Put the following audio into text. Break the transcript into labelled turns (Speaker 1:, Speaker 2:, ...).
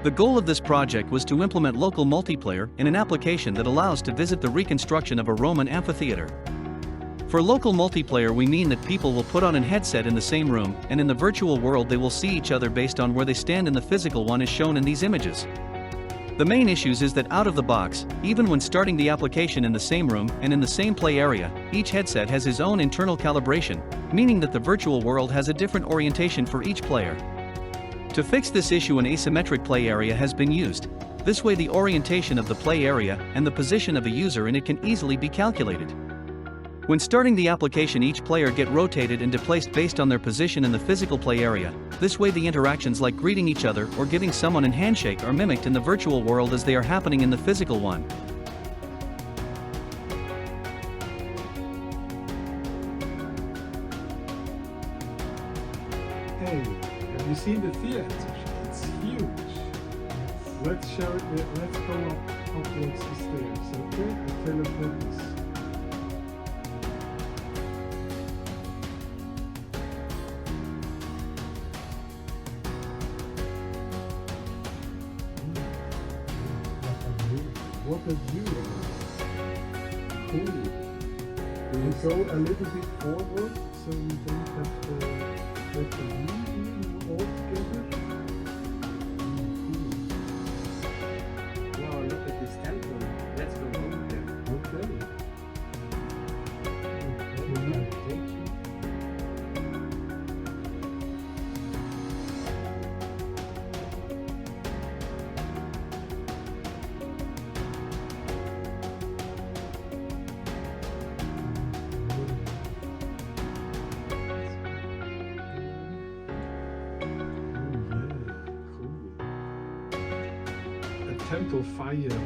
Speaker 1: The goal of this project was to implement local multiplayer in an application that allows to visit the reconstruction of a Roman amphitheater. For local multiplayer, we mean that people will put on a headset in the same room, and in the virtual world they will see each other based on where they stand in the physical one as shown in these images. The main issues is that out of the box, even when starting the application in the same room and in the same play area, each headset has its own internal calibration, meaning that the virtual world has a different orientation for each player. To fix this issue, an asymmetric play area has been used. This way the orientation of the play area and the position of a user in it can easily be calculated. When starting the application, each player get rotated and displaced based on their position in the physical play area. This way the interactions like greeting each other or giving someone a handshake are mimicked in the virtual world as they are happening in the physical one.
Speaker 2: Hey, have you seen the theater? It's huge. Let's show it. Let's go upwards the stairs, okay? And teleport this. What a view! Cool. Will you go a little bit forward so we don't have to get the view all together?
Speaker 3: Cool. Wow, look at this temple. Let's go over there.
Speaker 2: Okay. Okay. Thank you. Temple fire.